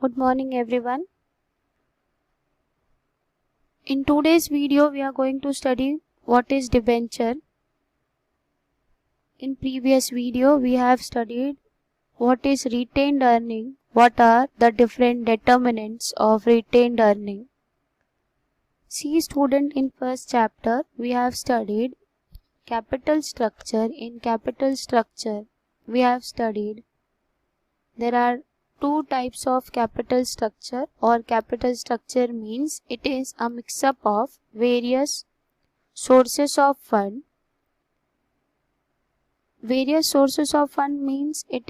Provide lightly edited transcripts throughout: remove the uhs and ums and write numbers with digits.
Good morning everyone. In today's video we are going to study what is debenture. In previous video we have studied what is retained earning, what are the different determinants of retained earning. See student, in first chapter we have studied capital structure. In capital structure we have studied there are two types of capital structure, or capital structure means it is a mix-up of various sources of fund. Various sources of fund means it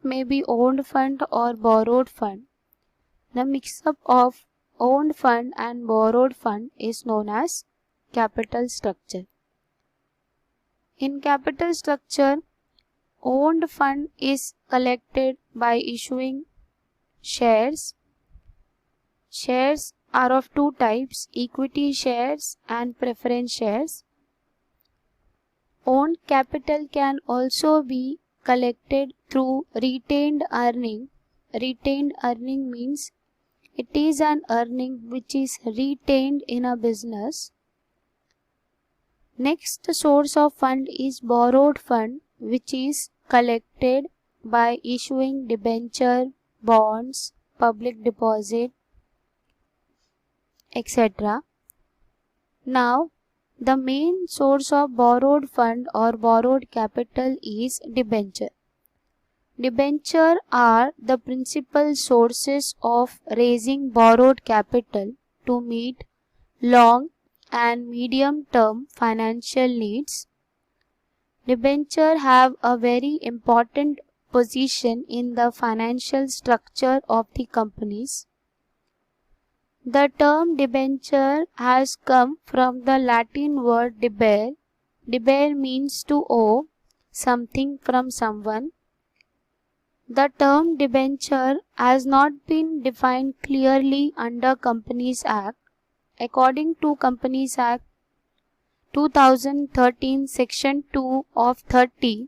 may be owned fund or borrowed fund. The mix-up of owned fund and borrowed fund is known as capital structure. In capital structure, owned fund is collected by issuing shares. Shares are of two types, equity shares and preference shares. Owned capital can also be collected through retained earning. Retained earning means it is an earning which is retained in a business. Next source of fund is borrowed fund, which is collected by issuing debenture, bonds, public deposit, etc. Now, the main source of borrowed fund or borrowed capital is debenture. Debenture are the principal sources of raising borrowed capital to meet long and medium term financial needs. Debenture have a very important position in the financial structure of the companies. The term debenture has come from the Latin word debere. Debere means to owe something from someone. The term debenture has not been defined clearly under Companies Act. According to Companies Act 2013 Section 2 of 30,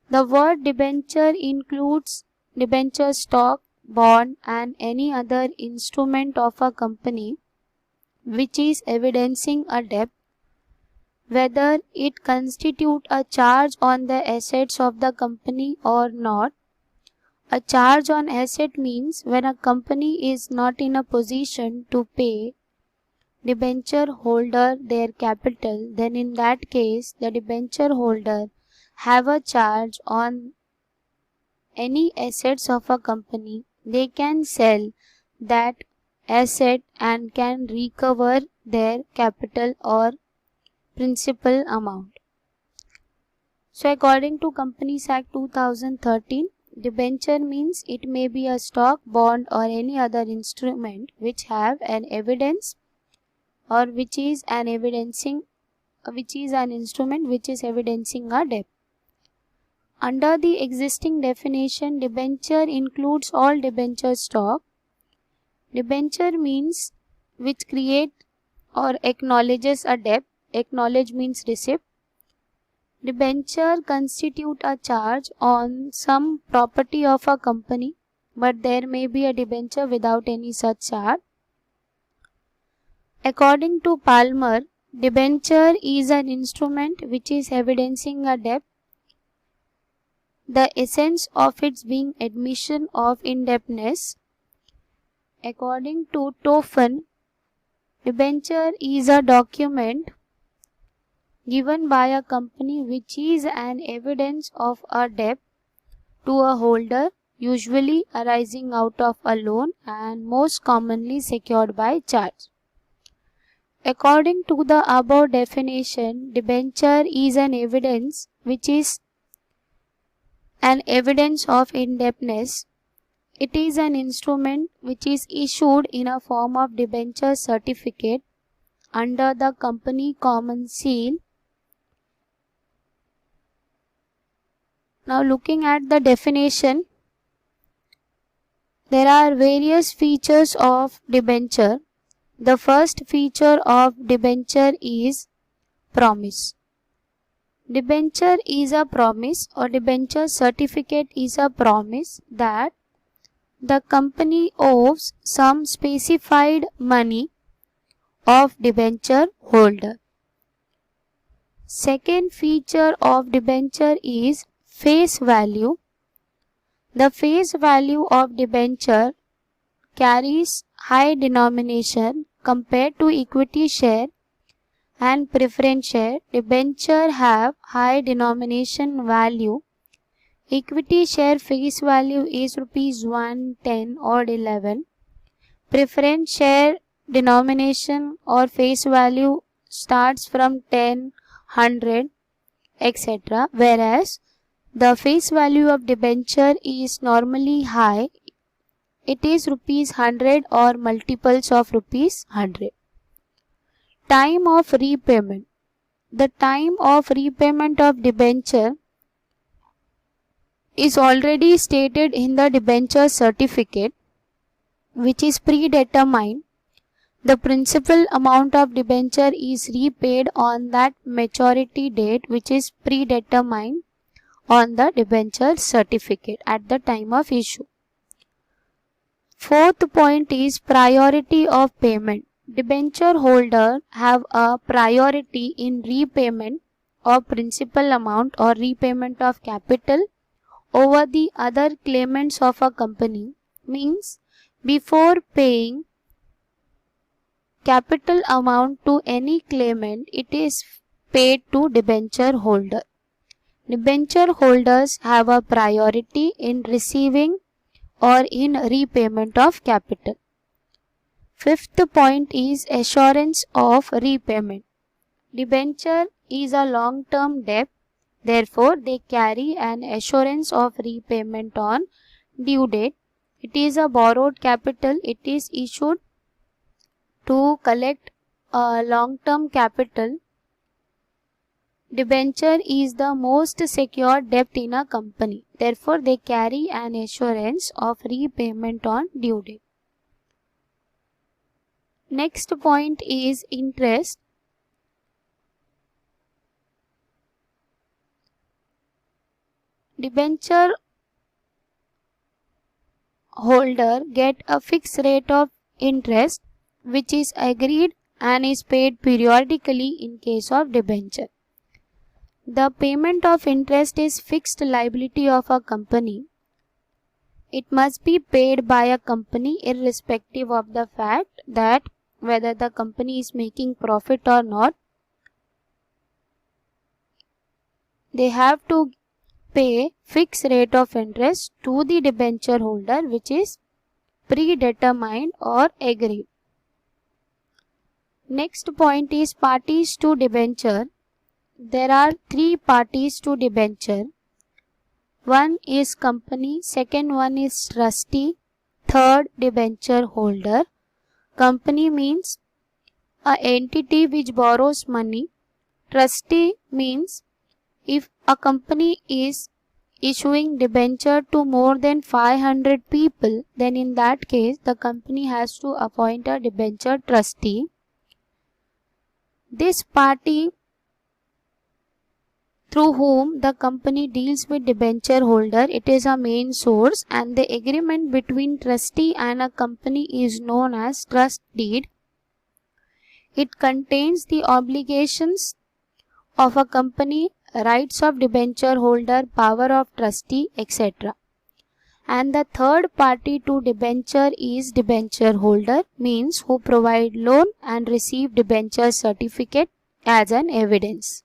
the word debenture includes debenture stock, bond and any other instrument of a company which is evidencing a debt, whether it constitute a charge on the assets of the company or not. A charge on asset means when a company is not in a position to pay debenture holder their capital, then in that case the debenture holder have a charge on any assets of a company. They can sell that asset and can recover their capital or principal amount. So according to Companies Act 2013, debenture means it may be a stock, bond or any other instrument which have an evidence or which is an instrument which is evidencing a debt. Under the existing definition, debenture includes all debenture stock. Debenture means which create or acknowledges a debt. Acknowledge means receipt. Debenture constitute a charge on some property of a company, but there may be a debenture without any such charge. According to Palmer, debenture is an instrument which is evidencing a debt. The essence of its being admission of indebtedness. According to Toffen, debenture is a document given by a company which is an evidence of a debt to a holder, usually arising out of a loan and most commonly secured by charge. According to the above definition, debenture is an evidence which is an evidence of indebtedness. It is an instrument which is issued in a form of debenture certificate under the company common seal. Now looking at the definition, there are various features of debenture. The first feature of debenture is promise. Debenture is a promise, or debenture certificate is a promise that the company owes some specified money of debenture holder. Second feature of debenture is face value. The face value of debenture carries high denomination compared to equity share and preference share. Debenture have high denomination value. Equity share face value is rupees 1, 10 or 11. Preference share denomination or face value starts from 10, 100, etc. Whereas the face value of debenture is normally high. It is rupees 100 or multiples of rupees 100. Time of repayment. The time of repayment of debenture is already stated in the debenture certificate, which is predetermined. The principal amount of debenture is repaid on that maturity date, which is predetermined on the debenture certificate at the time of issue. Fourth point is priority of payment. Debenture holder have a priority in repayment of principal amount or repayment of capital over the other claimants of a company. Means before paying capital amount to any claimant, it is paid to debenture holder. Debenture holders have a priority in receiving or in repayment of capital. Fifth point is assurance of repayment. Debenture is a long-term debt, therefore they carry an assurance of repayment on due date. It is a borrowed capital. It is issued to collect a long-term capital. Debenture is the most secure debt in a company. Therefore, they carry an assurance of repayment on due date. Next point is interest. Debenture holder get a fixed rate of interest which is agreed and is paid periodically in case of debenture. The payment of interest is fixed liability of a company. It must be paid by a company irrespective of the fact that whether the company is making profit or not. They have to pay fixed rate of interest to the debenture holder which is predetermined or agreed. Next point is parties to debenture. There are three parties to debenture. One is company, second one is trustee, third debenture holder. Company means an entity which borrows money. Trustee means if a company is issuing debenture to more than 500 people, then in that case the company has to appoint a debenture trustee. This party through whom the company deals with debenture holder, it is a main source, and the agreement between trustee and a company is known as trust deed. It contains the obligations of a company, rights of debenture holder, power of trustee, etc. And the third party to debenture is debenture holder, means who provide loan and receive debenture certificate as an evidence.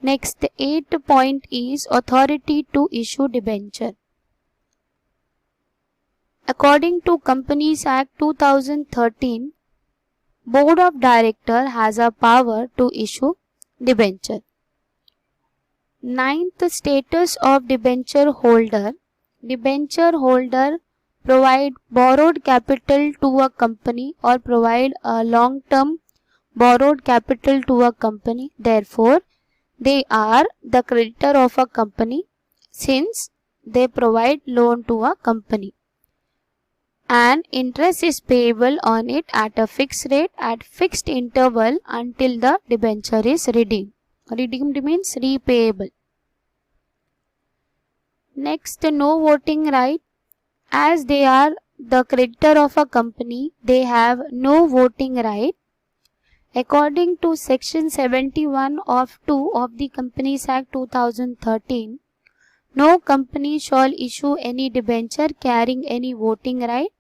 Next, 8th point is authority to issue debenture. According to Companies Act 2013, Board of Directors has a power to issue debenture. 9th, status of debenture holder. Debenture holder provide borrowed capital to a company or provide a long-term borrowed capital to a company. Therefore, they are the creditor of a company since they provide loan to a company. And interest is payable on it at a fixed rate at fixed interval until the debenture is redeemed. Redeemed means repayable. Next, no voting right. As they are the creditor of a company, they have no voting right. According to Section 71 of 2 of the Companies Act 2013, no company shall issue any debenture carrying any voting right.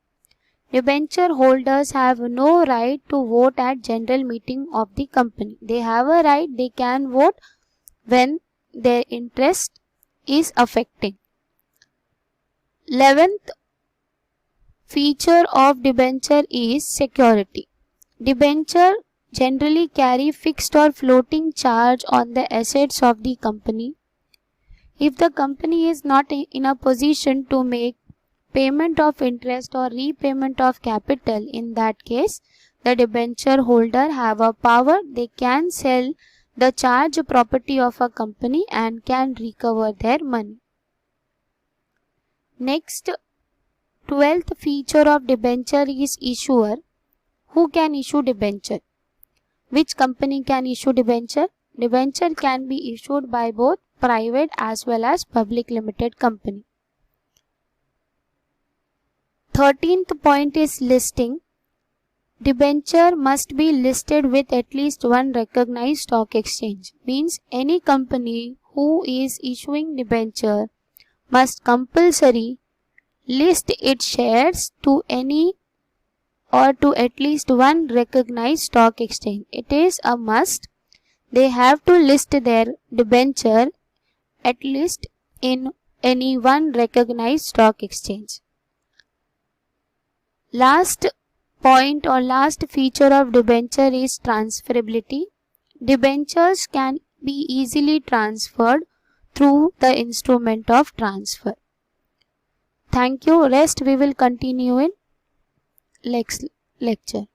Debenture holders have no right to vote at general meeting of the company. They have a right, they can vote when their interest is affecting. 11th feature of debenture is security. Debenture generally carry fixed or floating charge on the assets of the company. If the company is not in a position to make payment of interest or repayment of capital, in that case, the debenture holder have a power. They can sell the charge property of a company and can recover their money. Next, 12th feature of debenture is issuer. Who can issue debenture? Which company can issue debenture? Debenture can be issued by both private as well as public limited company. 13th point is listing. Debenture must be listed with at least one recognized stock exchange. Means any company who is issuing debenture must compulsory list its shares to any or to at least one recognized stock exchange. It is a must. They have to list their debenture at least in any one recognized stock exchange. Last point or last feature of debenture is transferability. Debentures can be easily transferred through the instrument of transfer. Thank you. Rest we will continue in next lecture.